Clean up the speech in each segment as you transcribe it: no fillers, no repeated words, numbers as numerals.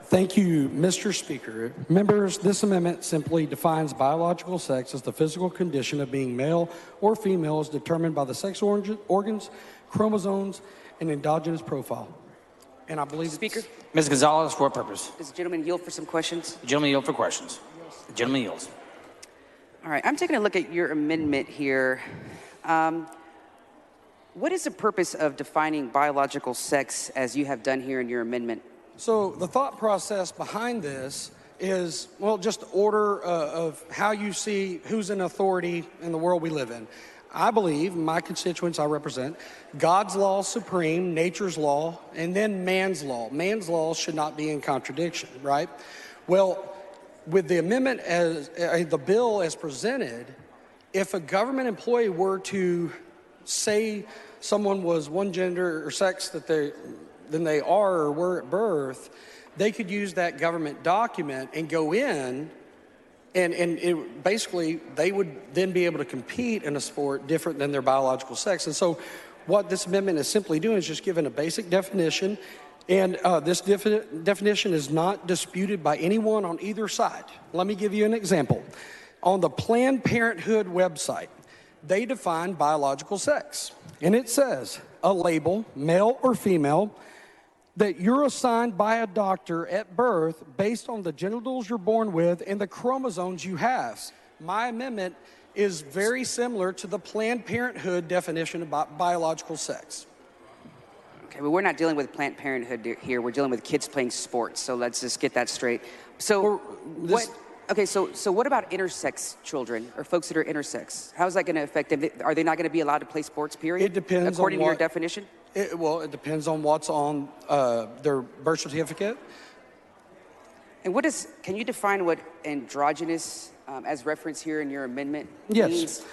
Thank you, Mr. Speaker. Members, this amendment simply defines biological sex as the physical condition of being male or female as determined by the sex organs, chromosomes, and endogenous profile. And I believe Speaker? Ms. Gonzalez, for what purpose? Does the gentleman yield for some questions? The gentleman yield for questions. The gentleman yields. All right, I'm taking a look at your amendment here. What is the purpose of defining biological sex as you have done here in your amendment? So the thought process behind this is, well, just order of how you see who's in authority in the world we live in. I believe, my constituents I represent, God's law is supreme, nature's law, and then man's law. Man's law should not be in contradiction, right? Well, with the amendment as the bill as presented, if a government employee were to say someone was one gender or sex than they are or were at birth, they could use that government document and go in and basically they would then be able to compete in a sport different than their biological sex. And so what this amendment is simply doing is just giving a basic definition, and this definition is not disputed by anyone on either side. Let me give you an example. On the Planned Parenthood website, they define biological sex, and it says a label, male or female, that you're assigned by a doctor at birth based on the genitals you're born with and the chromosomes you have. My amendment is very similar to the Planned Parenthood definition about biological sex. Okay, but we're not dealing with Planned Parenthood here. We're dealing with kids playing sports, so let's just get that straight. So so what about intersex children or folks that are intersex? How is that going to affect them? Are they not going to be allowed to play sports, period? It depends according on to your definition? It depends on what's on their birth certificate. And can you define what androgynous, as referenced here in your amendment, yes. means?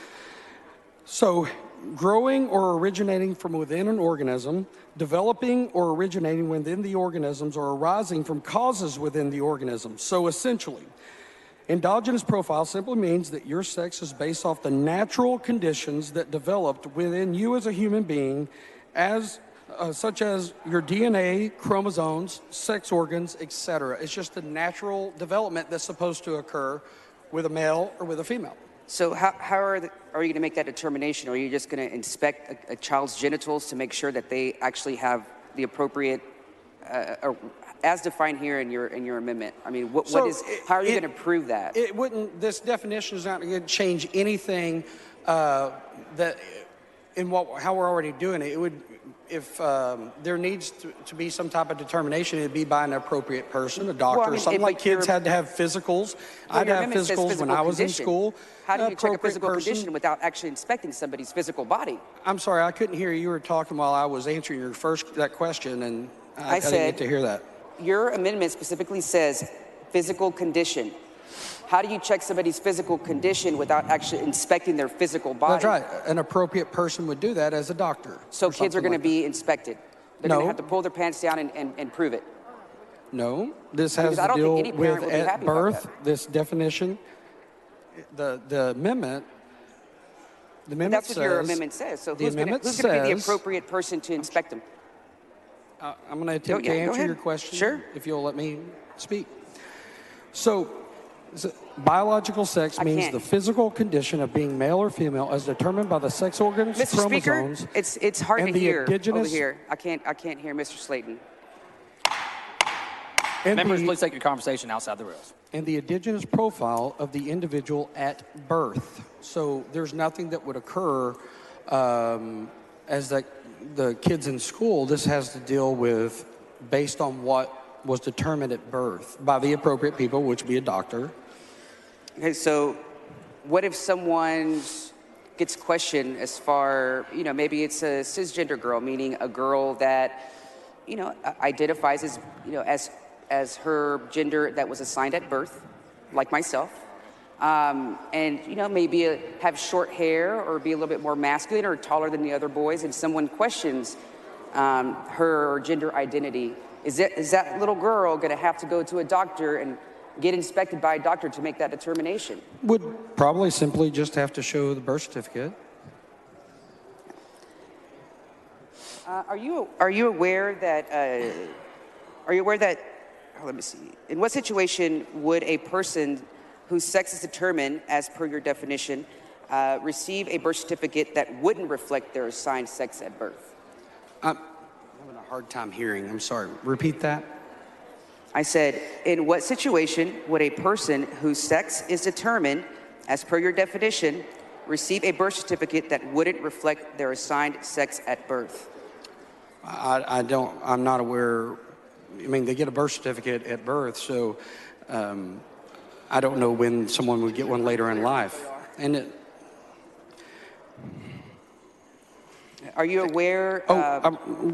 So, growing or originating from within an organism, developing or originating within the organisms, or arising from causes within the organism. So essentially, endogenous profile simply means that your sex is based off the natural conditions that developed within you as a human being, such as your DNA, chromosomes, sex organs, etc. It's just a natural development that's supposed to occur with a male or with a female. So how are you going to make that determination? Are you just going to inspect a child's genitals to make sure that they actually have the appropriate, as defined here in your amendment? I mean, how are you going to prove that? This definition is not going to change anything how we're already doing it. It would, if there needs to be some type of determination, it'd be by an appropriate person, a doctor, or something like kids had to have physicals. I had to have physicals when I was in school. How do you check a physical condition without actually inspecting somebody's physical body? I'm sorry, I couldn't hear you. You were talking while I was answering that question, and I didn't get to hear that. Your amendment specifically says physical condition. How do you check somebody's physical condition without actually inspecting their physical body? That's right. An appropriate person would do that as a doctor. So kids are going to be inspected? They're going to have to pull their pants down and prove it? No. This has to deal with at birth, this definition. The amendment that's what your amendment says. So who's going to be the appropriate person to inspect them? I'm going to attempt to answer your question, sure, if you'll let me speak. So, biological sex means the physical condition of being male or female as determined by the sex organs, Mr. chromosomes, Speaker, it's hard and to hear indigenous, over here. I can't hear Mr. Slaton. Members, please take your conversation outside the rails. And the indigenous profile of the individual at birth. So there's nothing that would occur as the kids in school. This has to deal with based on what was determined at birth by the appropriate people, which would be a doctor. Okay, so what if someone gets questioned as far, maybe it's a cisgender girl, meaning a girl that, identifies as her gender that was assigned at birth, like myself, and maybe have short hair or be a little bit more masculine or taller than the other boys, and someone questions her gender identity. Is that little girl going to have to go to a doctor and get inspected by a doctor to make that determination? Would probably simply just have to show the birth certificate. Are you aware that let me see. In what situation would a person whose sex is determined, as per your definition, receive a birth certificate that wouldn't reflect their assigned sex at birth? I'm having a hard time hearing. I'm sorry. Repeat that. I said, in what situation would a person whose sex is determined, as per your definition, receive a birth certificate that wouldn't reflect their assigned sex at birth? I'm not aware. I mean, they get a birth certificate at birth, so I don't know when someone would get one later in life. And are you aware?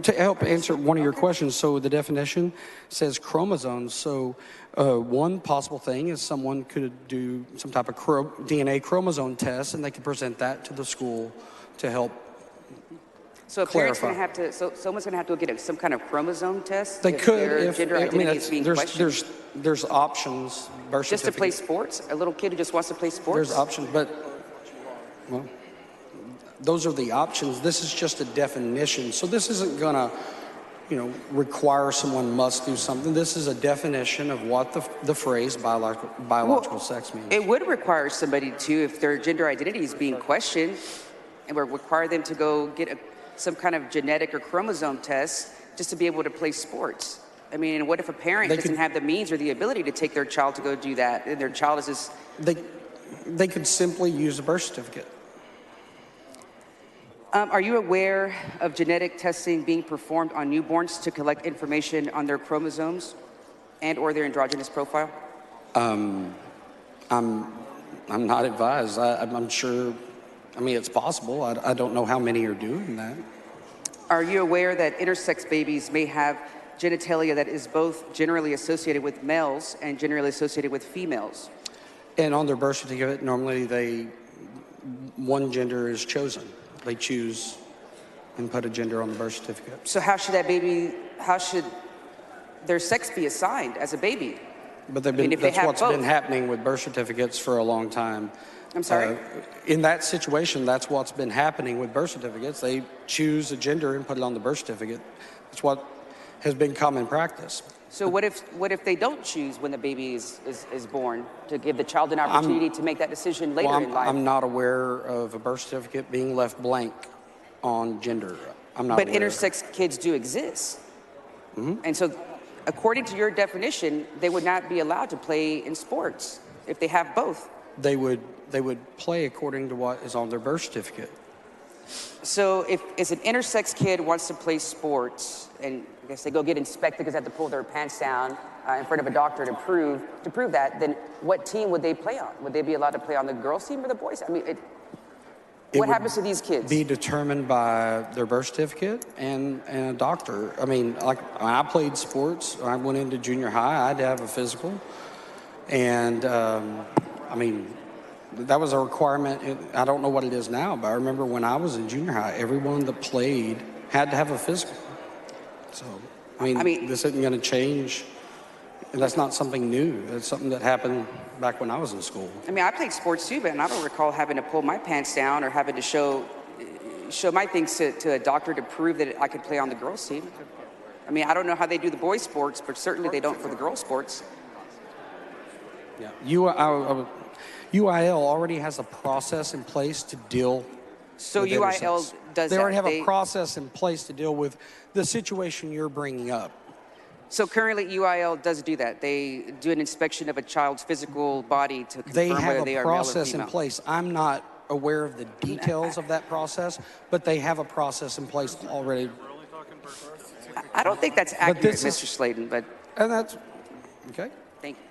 to help answer one of your questions, so the definition says chromosomes. So one possible thing is someone could do some type of DNA chromosome test, and they could present that to the school to help. So a parent's going to have to. So someone's going to have to get some kind of chromosome test. They could, their gender identity is being questioned. There's options. Birth just to play certificate. sports. A little kid who just wants to play sports. There's options, but well, those are the options. This is just a definition. So this isn't going to, require someone must do something. This is a definition of what the phrase biological sex means. It would require somebody to, if their gender identity is being questioned, and would require them to go get some kind of genetic or chromosome test just to be able to play sports. I mean, and what if a parent doesn't have the means or the ability to take their child to go do that, and their child is just... They could simply use a birth certificate. Are you aware of genetic testing being performed on newborns to collect information on their chromosomes and or their androgynous profile? I'm not advised. I'm sure. I mean, it's possible. I don't know how many are doing that. Are you aware that intersex babies may have genitalia that is both generally associated with males and generally associated with females? And on their birth certificate, normally one gender is chosen. They choose and put a gender on the birth certificate. So how should their sex be assigned as a baby? But that's what's been happening with birth certificates for a long time. I'm sorry? In that situation, that's what's been happening with birth certificates. They choose a gender and put it on the birth certificate. That's what has been common practice. So what if they don't choose when the baby is born, to give the child an opportunity to make that decision later in life? I'm not aware of a birth certificate being left blank on gender. I'm not But aware. intersex kids do exist. Mm-hmm. And so according to your definition, they would not be allowed to play in sports if they have both. They would play according to what is on their birth certificate. So if an intersex kid wants to play sports, and I guess they go get inspected because they have to pull their pants down in front of a doctor to prove that, then what team would they play on? Would they be allowed to play on the girls' team or the boys? I mean, what happens to these kids? Be determined by their birth certificate and a doctor. I mean, like when I played sports, when I went into junior high, I had to have a physical, and I mean, that was a requirement. I don't know what it is now, but I remember when I was in junior high, everyone that played had to have a physical. So, I mean this isn't going to change. And that's not something new. It's something that happened back when I was in school. I mean, I played sports too, but I don't recall having to pull my pants down or having to show my things to a doctor to prove that I could play on the girls' team. I mean, I don't know how they do the boys' sports, but certainly they don't for the girls' sports. Yeah. UIL already has a process in place to deal So with UIL intersex. does They that. already have a process in place to deal with the situation you're bringing up. So currently UIL does do that. They do an inspection of a child's physical body to confirm whether they are male or female. They have a process in place. I'm not aware of the details of that process, but they have a process in place already. I don't think that's accurate, Mr. Slaton, but And that's okay. thank you.